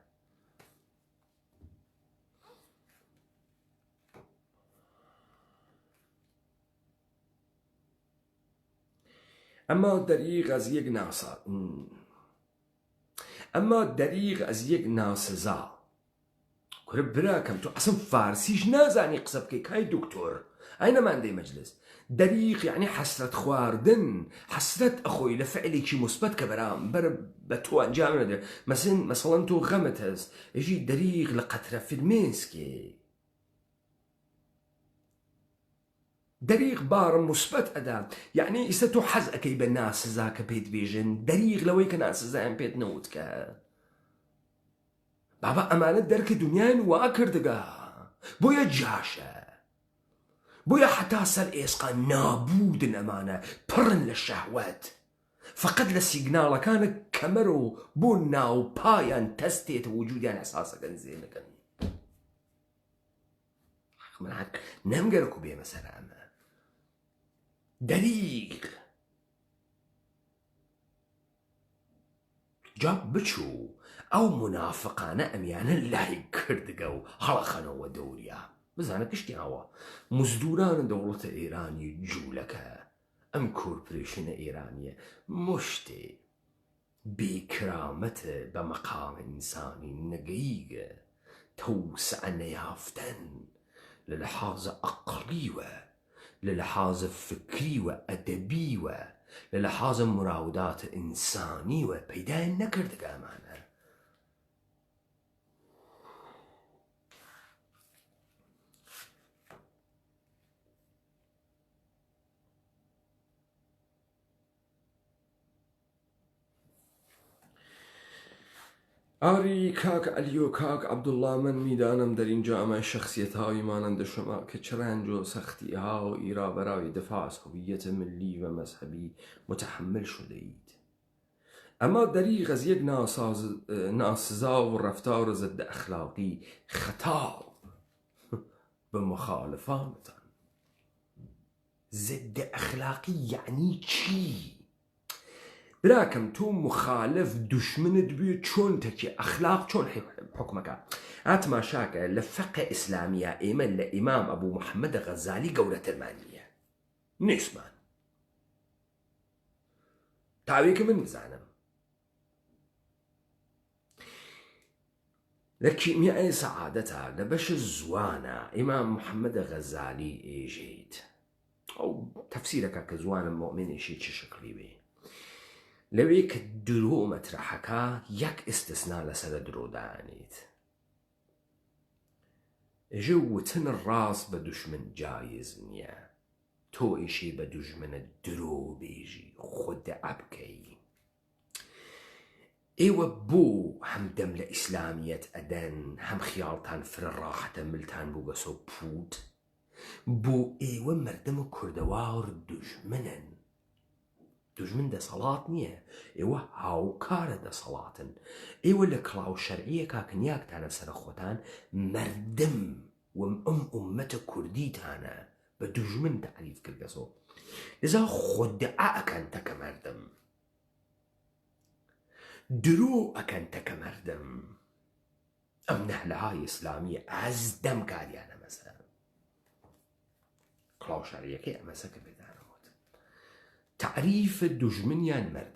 اما دریغ از یک ناسزا کورە براکەم تۆ ئەسم فارسیش نازانی قسە بکەی کای دکتۆر أين ما عندي مجلس دقيق يعني حسرة خواردن حسرة أخوي لفعلي كي مثبت كبرام بتوان جامعة مثلا تو غمتز يجي دقيق لقطرة في المينسكي دقيق بار مثبت أدا يعني إستو حزقك بالناس ذاك بيت بيجن دقيق لويك ناس زين بيت نوتك بابا أمانة درك دنيا واكردقا بويا جاشة بويا حتى سر إيسقا نابود أمانة برن للشهوات فقد للسيجنال كان كمرو بونا وبايان تستيت وجودي أنا أساسا كان زين كان من حق نمقركو بيه مثلا دليق جاب بچو او منافقانه اميانا لاي كردقو هلخنو ودوريا بزانا كشتي هوا مزدوران دولة ايراني جولكا ام كوربريشن ايرانية مشتي بكرامته بمقام انساني نقيقة توسع نيافتن للحاظ اقليوة للحاظ فكري وأدبي للحاظ مراودات إنساني وبيدا نكرد أمانة آری کاک علیو کاک عبدالله من میدانم در اینجا اما شخصیت های مانند شما که چه رنج و سختی ها و ایرا برای دفاع از هویت ملی و مذهبی متحمل شده اید اما دریغ از یک ناسزا و رفتار ضد اخلاقی خطاب به مخالفانتان ضد اخلاقی یعنی چی؟ براكم تو مخالف دشمن دبي چون تكي اخلاق چون حكمك اتما شاكا لفقه اسلامية ايمن لامام ابو محمد غزالي قولة المانية نسمان تعويك من مزعنم لكيمياء سعادتها لبش الزوانة امام محمد غزالي ايجيت او تفسيرك كزوان مؤمن شي شكلي بيه لويك درو مطرحكا يك استثناء لسر درو دانيت جوتن الراس بدشمن جايز نيا تو إشي بدشمن درو بيجي خد عبكي ايوه بو هم دم لإسلامية أدن هم خيالتان فر الراحة ملتان بو بسو بوت بو ايوه مردم كردوار دشمنن دجمن ده صلاة نية ايوه هاوكار ده صلاة ايوه لكلاو شرعية كاكنياك تانا سرخوتان مردم أمة كردي تانا بدجمن تعريف كرقصو لذا خد أكن تك مردم درو أكن تك مردم أم نهلها إسلامية از دم كاريانا مثلا كلاو شرعية كي أمسك بدانا تعريف دجمنيان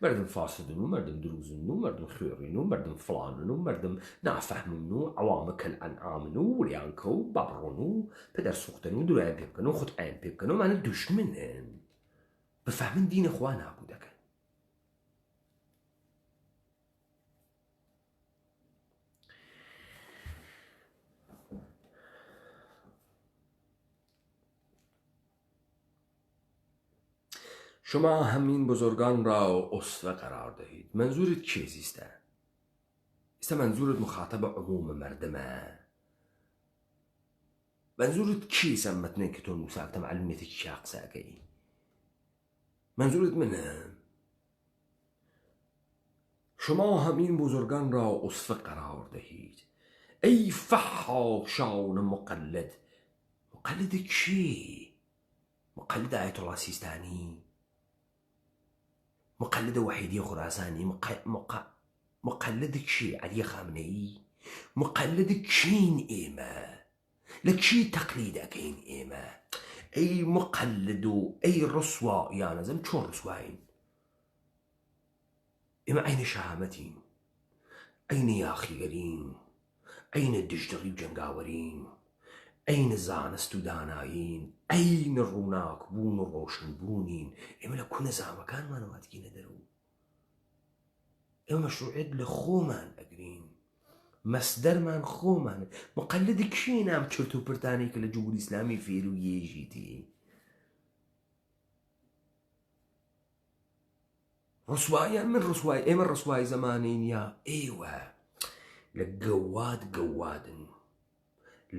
مردم فاسدنو مردم دروزنو مردم خيرينو مردم فلاننو مردم نافهمنو عوامك الأنعامنو وليانكو بابرونو بدر سوختنو دروان بيبكنو خد عين بيبكنو معنى دجمنن بفهمن دين اخوانا بودك شما همین بزرگان را اسوه قرار دهید منظورت چیزیسته؟ است منظورت مخاطب عموم مردمه؟ منظورت کی سمتنه که تو مساعدت معلومية الشخص اكي؟ منظورت منه؟ شما همین بزرگان را اسوه قرار دهید ای فحاشان مقلد مقلد کی؟ مقلد آیت الله سیستانی؟ مقلد وحيدي خراساني مقلد كشي علي خامنئي مقلد كشين إيما لكشي تقليد أكين إيما أي مقلد أي رسوا يا نزم شون رسواين إما أين شهامتين أين يا أخي قرين أين الدجدغي بجنقاورين ئەین زانست و دانایین، ئەین ڕووناک بوون و ڕۆشن بوونین. ئێمە لە کو نەزامەکانمانەوە دگینە دەرەوە. ئێمە مەشروعیت لە خۆمان ئەگرین، مەسدەرمان خۆمان. مقلد کێن ئەم چرت و پرتانەی کە لە جمهوری ئیسلامی فێر و یێژیتی؟ ڕسواییان من ڕسوای ئێمە ڕسوای زەمانین یا ئێوە لە گەواد گەوادن،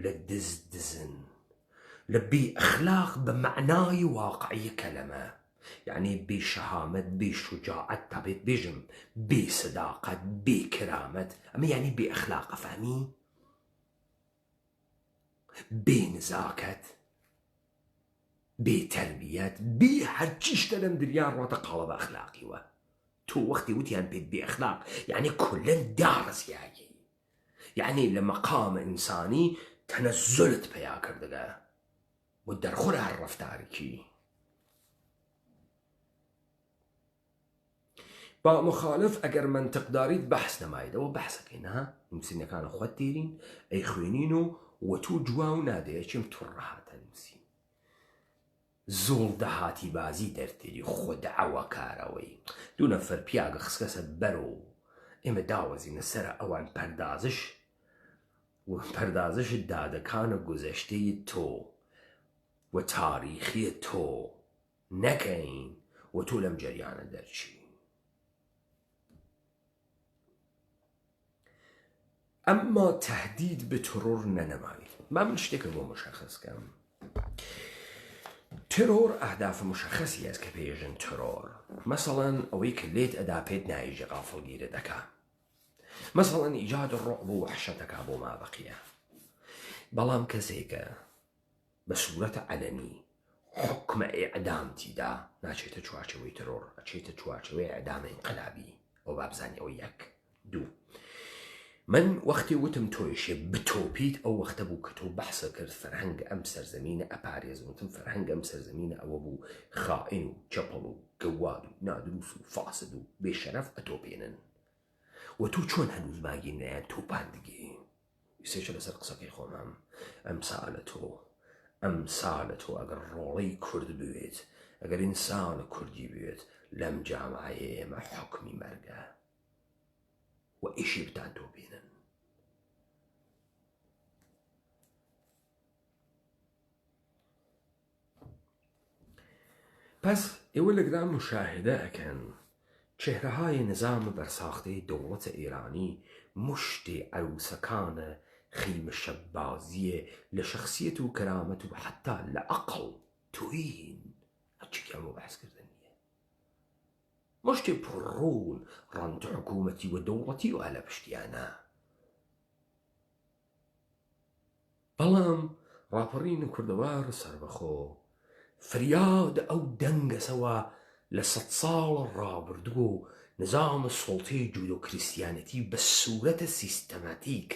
لە دز دزن، لە بێ ئەخلاق بە معنای واقعی کەلەمە. یعنی بێ شەهامەت، بێ شوجاعەت، تا بێت بێژم بێ سەداقەت، بێ کەرامەت. ئەمە یعنی بێ ئەخلاقە، فەهمی؟ بێ نزاکەت، بێ تەربیەت، بێ هەرچی شتە لەم دنیا ڕاتە قاڵە بە ئەخلاقیوە. تۆ وەختی وتیان پێت بێ ئەخلاق یعنی کولەن داڕزیایی، یعنی لە مەقامە ئینسانی تەنەززلت پەیا کردگە و دەرخۆرە هەر ڕەفتارێکی. با مخالف ئەگەر منتقداریت بەحس نەمایدەوە بەحسەکەین، ها نووسینەکانە خۆت تێرین ئەی خوێنین و تۆ جوا و نادەیەکیم توڕە هاتە نووسی زۆڵ دەهاتی بازی دەرتێری خۆدەعەوە کارەوەی دوو نەفەر پیاگە خسکەسە بەرەوە ئێمە داوەزینە سەرە ئەوان پەردازش و پەردازش دادەکانە گوزەشتەی تۆ و تاریخی تۆ نەکەین و تۆ لەم جەریانە دەرچی. ئەمما تهدید بە ترۆر نەنەمایی. من شتێکە بۆ مشخصکەم. ترۆر ئەهداف مشخصی هەست کە پێژن ترۆر. مەسەڵەن ئەوەی کە لێت ئەدا پێت نایژە غافڵگیرە دەکا. مەسەڵەن ئیجاد ڕعب و وەحشەتەکە بۆ مابەقیە. بەڵام کەسێکە بە سوورەتە عەلەمی حکمە ئیعدام تیدا ناچێتە چوارچەوەی ترۆر، ئەچێتە چوارچەوەی ئیعدامە ئینقلابی. ئەو بابزانیەوە یەک. دوو، من وەختی وتم تۆیشێ بتۆپیت ئەو وەختە بوو کە تۆ بەحسە کرد فەرهەنگ ئەم سەرزەمینە ئەپارێزوتم فەرهەنگ ئەم سەرزەمینە ئەوە بوو خائین و چەپەڵ و گەواد و نادروست و فاسد و بێشەرەف ئەتۆپێنن و تۆ چۆن هەنووز ماگی نەیان تۆپاندگی. سێشە لەسەر قسەکەی خۆمم ئەم ساڵە تۆ ئەگەر ڕۆڵەی کورد بوێت، ئەگەر ئینسانە کوردی بوێت لەم جامعەیە ئێمە حکمی مەرگە و ئیشی بتان تۆپێنن. پس ئێوە لەگران مشاهدە ئەکەن چهرەهای نظام بەرساختەی دەوڵەتە ئێرانی مشتێ عروسەکانە خیمە شەبازیە لە شەخسیەت و کەرامەت و حتا لە عەقڵ توین هەرچێکی ئەمە بەحسکردن نییە. مشتێ پڕڕوون ڕەند حکوومەتی و دەوڵەتی و هەلە پشتیانە. بەڵام ڕاپەڕینە کوردەوار سەربەخۆ فریاد ئەو دەنگەسەوە لە 100 ساڵە ڕابردووە و نظامە سوڵتەی جودۆ کریستیانەتی بە سوورەتە سیستەماتیک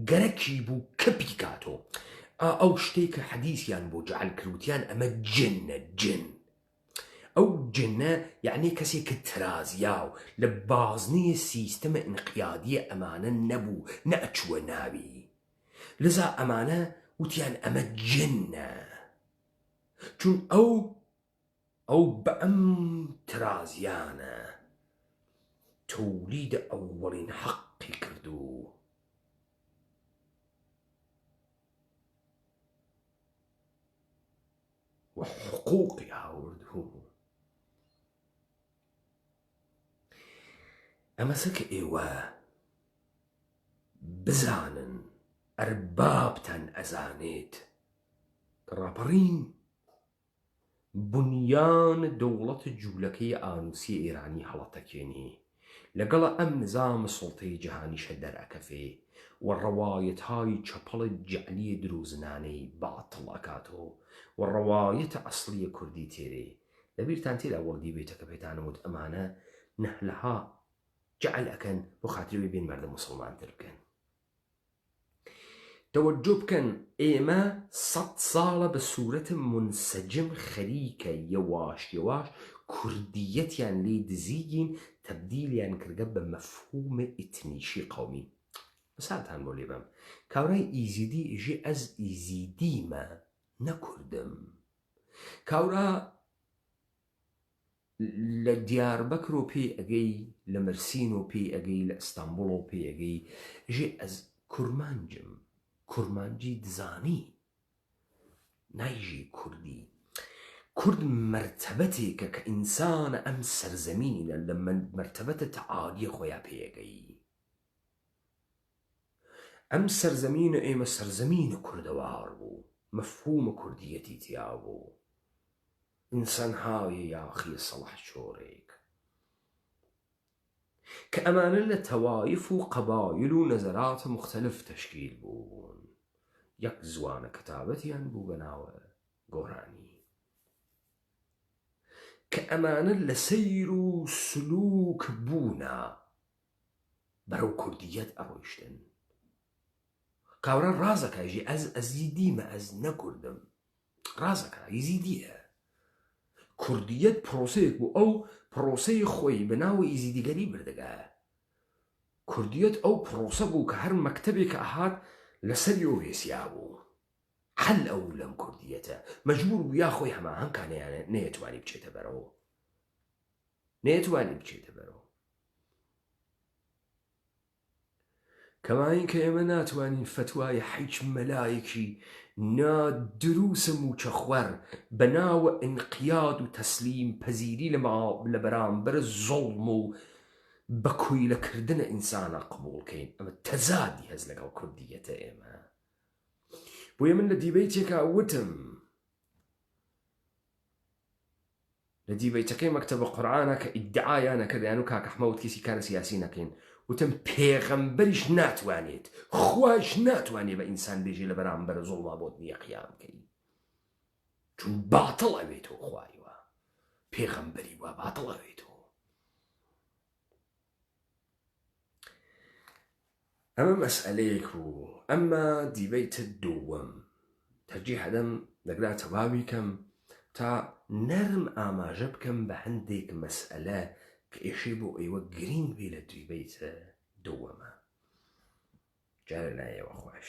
گەرەکی بوو کە پیکاتۆ ئەو شتێک کە حەدیثیان بۆ جەعەل کردوتیان ئەمە جنە جن. ئەو جنە یعنی کەسێک کە ترازیا و لە بازنەی سیستەمە ئینقیادیە ئەمانە نەبوو نەئەچووە ناوی، لذا ئەمانە وتیان ئەمە جنە چون ئەو بە ئەم ترازیانە تەولیدە ئەووەڵین حەقی کردو و حقوقی هاوردوو. ئەمەسە کە ئێوە بزانن ئەربابتان ئەزانێت کە ڕاپەڕین بنیان دەوڵەتە جوولەکەی ئانووسی ئێرانی هەڵەتەکێنی لەگەڵە ئەم نظامە سوڵتەی جەهانیشە دەرەکەفێ و ڕەوایەتهای چەپەڵە جەعلیە دروزنانەی باتڵ ئەکاتەوە و ڕەوایەتە ئەسڵیە کوردی تێرێ. لەبیرتان تێدا وەڵگی بێتە کە پێتانەوت ئەمانە نەهلەها جەعل ئەکەن بۆ خاترەوەی بین مەردە موسڵمانتر بکەن. تەوەجۆ بکەن ئێمە 100 ساڵە بە سوورەتە منسەجم خەریکە یەواش یەواش کوردیەتیان لێ دزیگین تەبدیلیان کردە بە مەفهومە ئیتنیشی قەومی. مثالتان بۆ لێ بەم کاورای ئیزیدی ئێژێ ئەز ئیزیدیمە نەکوردم کاورا لە دیاربەکر و پێی ئەگەی لە مرسین و پێی ئەگەی لە ئەستانبوڵ و پێی ئەگەی ژێ ئەز کورمانجم کورمانجی دزانی نایژی کوردی کورد مرتبەتێکە کە ئینسانە ئەم سەرزەمینە لە مرتبەتە تەعالیە خۆیان پێیەگەی ئەم سەرزەمینە ئێمە سەرزەمینە کوردەوار بوو مەفهومە کوردیەتی تیا بوو ئینسانهایە یاخی سەڵح چۆرێک کە ئەمانە لە تەوایف و قەبایل و نەزەراتە مختلف تەشکیل بوون یەک زوانە کتابەتیان بوو بەناوە گۆرانی کە ئەمانە لە سەیر و سلووک بوونە بەرەو کوردیەت ئەڕۆیشتن کاورە ڕازەکەژی ئەز ئەزیدیمە ئەز نەکوردم ڕازەکە ئیزیدیە کوردیەت پرۆسەیەک بوو ئەو پرۆسەی خۆی بەناوە ئیزیدیگەری بردەگە کوردیەت ئەو پرۆسە بوو کە هەر مەکتەبێک کە ئەهات لەسەری ئەو هێسیا بوو حەل ئەو لەم کوردیەتە مەجبور بوو یا خۆی هەماهەنگکانیانە نەیەتوانی بچێتە بەرەوە نەیەتوانی بچێتە بەرەوە کەماین کە ئێمە ناتوانین فتوای هیچ مەلایەکی نادروسە موچەخوەر بەناوە ئینقیاد و تەسلیم پەزیری لە بەرامبەر زۆڵم و بەکویلەکردنە ئینسانە قبوڵکەین ئەمە تەزادی هەز لەگەڵ کوردیەتە ئێمە بۆیە من لە دیبەیتێکا وتم لە دیبەیتەکەی مەکتەبە قورئانە کە ئیدعایانە کردیان و کاک ئەحمەد کەسی کارە سیاسی نەکەین وتم پێغەمبەریش ناتوانێت خوایش ناتوانێت بە ئینسان بێژێ لە بەرامبەر زۆڵما بۆت نییە قیام بکەی چون باتڵ ئەوێتەوە خوایوە پێغەمبەری وە باتڵ ئەوێتەوە ئەمە مەسئلەیەک بوو ئەمما دیبەیتە دووەم تەرجیح دەدەم دەگرا تەواوی کەم تا نەرم ئاماژە بکەم بە هەندێک مەسئلە کە ئێشێ بۆ ئێوە گرنگ بێ لە دیبەیتە دووەمە جارە لایەوە خۆش